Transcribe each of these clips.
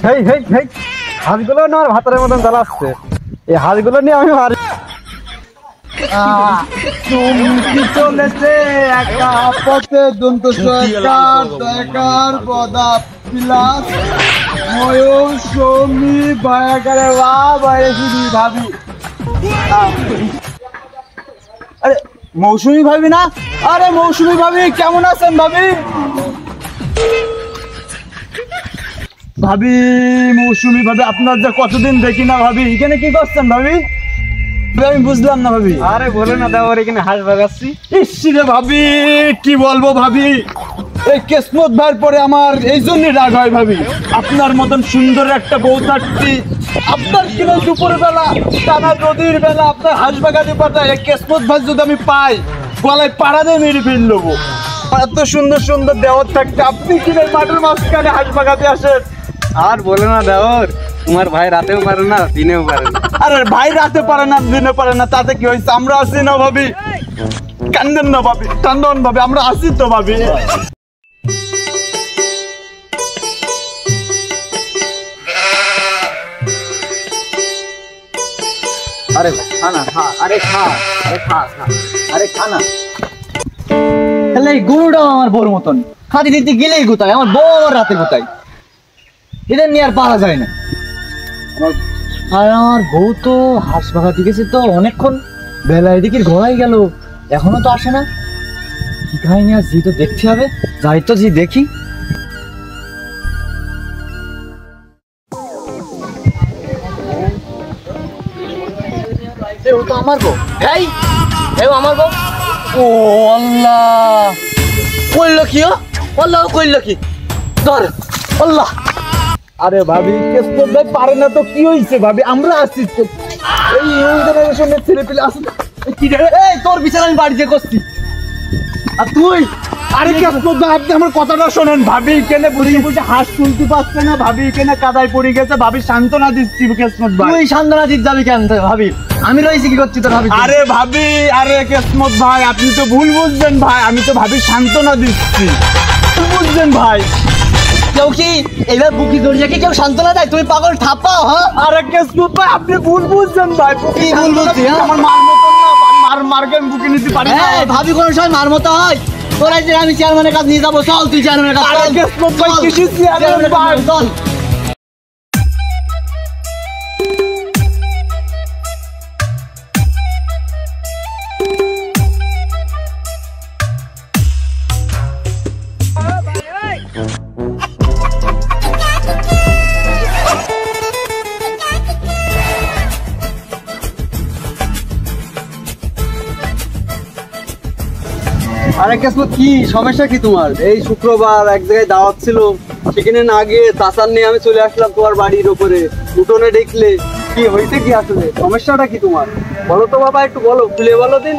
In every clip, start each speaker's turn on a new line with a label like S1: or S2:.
S1: হেই হেই হেই হাঁসগুলো না আমার ভাতের মতন জ্বালাচ্ছে। এই হাঁসগুলো নিয়ে আমি মারি।
S2: চুমকি চলেছে একা পথে দন্ত সরকার দরকার পদা প্লাস মৌসুমি ভয়াকারে বাইরে শুধু ভাবি। আরে মৌসুমি ভাবি না? আরে মৌসুমি ভাবি কেমন আছেন ভাবি? ভাবি মৌসুমি ভাবি আপনার যা কতদিন দেখি না ভাবি, এখানে কি করছেন ভাবি? আমি বুঝলাম না ভাবি।
S1: আরে বলে না দেওয়ার এখানে হাঁস বাগাচ্ছি।
S2: ইসরে ভাবি কি বলবো ভাবি, এই কেসমত ভাইয়ের পরে আমার এই জন্যই রাগ হয় ভাবি। আপনার মতন সুন্দর একটা বউ থাকতি, আপনার কিনা দুপুর বেলা টানা নদীর বেলা আপনার হাঁস বাগানে পাঠায় এই কেসমত ভাই যদি আমি পাই গলায় পাড়া দিয়ে মেরে ফেল নেবো। এত সুন্দর সুন্দর দেওয়ার থাকতে আপনি কিনা মাঠের মাঝখানে হাঁস বাগাতে আসেন।
S1: আর বলে না দেওয়ার, তোমার ভাই রাতেও পারে না দিনেও পারে না।
S2: আরে ভাই রাতে পারে না দিনে পারে না তাতে কি হয়েছে? আমরা আছি না ভাবি, কান্দেন না ভাবি, কান্দন ভাবি, আমরা আছি তো ভাবি।
S1: আরে খানা খা, আরে খা, আরে খা খা, আরে খানা।
S3: তাহলে এই গরুটাও আমার বউর মতন খাতি দিতে গেলেই গোতায়, আমার বউ আমার রাতে গোতায়, এদের নিয়ে আর পারা যায় না। আর আমার বউ তো হাঁস বাগাতে গেছে তো অনেকক্ষণ, বেলা এদিকে ঘোরাই গেল, এখনো তো আসে না। কি খাইনি আর জি তো দেখতে হবে, যাই তো জি দেখি। ও তো আমার বউ, এই আমার বউ। ও আল্লাহ, কইলো কি? আল্লাহ কইলো কি? ধর আল্লাহ।
S2: আরে ভাবি কেসমত ভাই পারে না তো কি হয়েছে ভাবি, আমরা আছি তো। এই ইয়ং জেনারেশনের ছেলে পেলে আছে
S3: কি রে? এই তোর বিচার আমি বাড়িতে করছি আর তুই।
S2: আরে কেসমত ভাই আপনি আমার কথাটা শোনেন। ভাবি কেন বুঝে বুঝে হাঁস তুলতে পারছে না, ভাবি কেন কাদায় পড়ে গেছে, ভাবি সান্ত্বনা দিচ্ছি কেসমত ভাই।
S3: তুই সান্ত্বনা দিতে যাবি কেন ভাবি? আমি রয়েছি কি করছি তোর ভাবি?
S2: আরে ভাবি, আরে কেসমত ভাই আপনি তো ভুল বুঝছেন ভাই, আমি তো ভাবি সান্ত্বনা দিচ্ছি, ভুল বুঝছেন ভাই।
S3: কেউ কি এবার বুকি দড়িয়ে কি কেউ সান্ত্বনা দেয়? তুমি পাগল ঠাপ্পাও। হ্যাঁ
S2: আরে কেসমত ভাই আপনি ভুল বুঝছেন ভাই।
S3: কি ভুল বুঝছি?
S2: আমার মার মতন না, মারকে আমি বুকে নিতে পারি না।
S3: ভাবি কোনো সময় মার মতো হয়? তোরা যে আমি চেয়ারম্যানের কাছে নিয়ে যাবো, চল তুই চেয়ারম্যানের কাছে।
S2: আরে কেসমত ভাই কিসের চেয়ারম্যান ভাই?
S3: চল।
S1: আরে কেসমত কি সমস্যা কি তোমার? এই শুক্রবার এক জায়গায় দাওয়াত ছিল, সেখানে না গিয়ে তাসার নিয়ে আমি চলে আসলাম তোমার বাড়ির ওপরে। উঠোনে দেখলে কি হয়েছে, কি আসলে সমস্যাটা কি তোমার? বলো তো বাবা, একটু বলো, খুলে বলো দিন।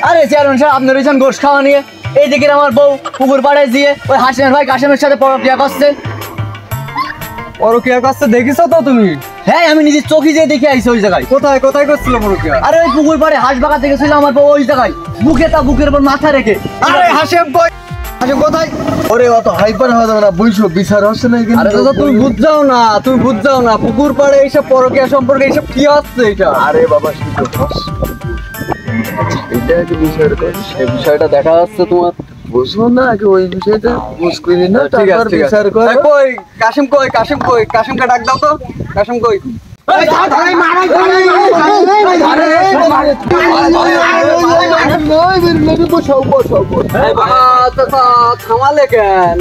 S3: আরে চেয়ারম্যান সাহেব, আপনি রয়েছেন গোশ খাওয়া নিয়ে, এই দিকে আমার বউ পুকুর পাড়ে দিয়ে ওই হাসিমের ভাই কাশেমের সাথে পরকিয়া করছে।
S1: পরকিয়া কাছে দেখেছো তো তুমি?
S3: হ্যাঁ আমি নিজের চোখে যেয়ে দেখে আইছি ওই জায়গায়।
S1: কোথায় কোথায় করছিল পরকিয়া?
S3: আরে ওই পুকুর পাড়ে হাঁস বাগাতে গেছিল আমার বউ ওই জায়গায়, বুকের উপর মাথা রেখে।
S2: আরে হাসেম কই, হাসেম কোথায়?
S1: ওরে অত হাইপার হওয়া যাবে না, বুঝছো বিচার হচ্ছে না এখানে। আরে দাদা তুমি বুঝছাও না, তুমি বুঝছাও না, পুকুর পাড়ে এইসব পরকিয়া সম্পর্কে এইসব কি হচ্ছে এটা? আরে বাবা এটা কি বিষয়টা, সেই বিষয়টা দেখা যাচ্ছে তোমার, বুঝবো না আগে ওই বিষয়টা বুঝ করি না, তারপর বিচার কর। কই কাশিম, কই কাশিম, কই কাশিমকে ডাক দাও তো। কাশিম কই? থামালে কেন?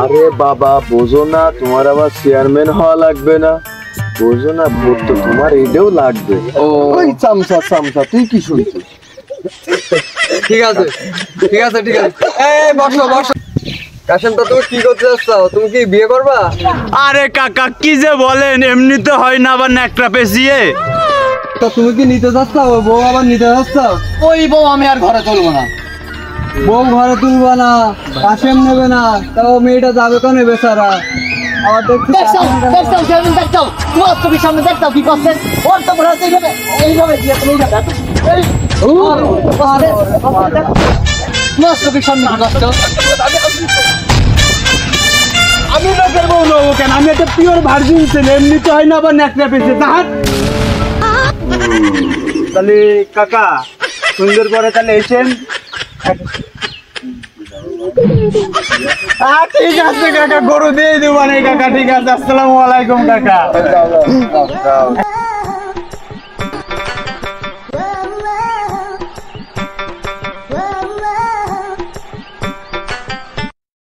S4: আরে বাবা বোঝো না, তোমার আবার চেয়ারম্যান হওয়া লাগবে না, বোঝো না, ভোট তো তোমার এটাও লাগবে। ওই চামচা চামচা, তুই কি শুনছিস?
S1: ঠিক আছে ঠিক আছে ঠিক আছে, এই বসো বসো। কাশেম তো তুমি কি করতে যাচ্ছ? তুমি কি বিয়ে করবা?
S2: আরে কাকা কি যে বলেন, এমনিতে হয় না আবার ন্যাকড়া পেঁচিয়ে।
S1: তো তুমি কি নিতে যাচ্ছ? বউ আবার নিতে যাচ্ছ?
S3: ওই বউ আমি আর ঘরে তুলবো না।
S1: বউ ঘরে তুলবা না, কাশেম নেবে না, তাও মেয়েটা যাবে কেন বেচারা? আবার দেখছি
S3: তোমার চোখের সামনে দেখতাম কি করছেন। ওর তো মনে হচ্ছে এইভাবে দিয়ে তুমি তোমার চোখের সামনে কি কষ্ট?
S2: আমি লোকের বউ নেবো কেন? আমি একটা পিওর ভার্জিন ছেলে, এমনিতে হয় না আবার ন্যাকড়া পেয়েছে তাহার। তাহলে কাকা সুন্দর করে তাহলে এসেন। ঠিক আছে কাকা, গরু দিয়ে দেবো কাকা। ঠিক আছে, আসসালামু আলাইকুম কাকা।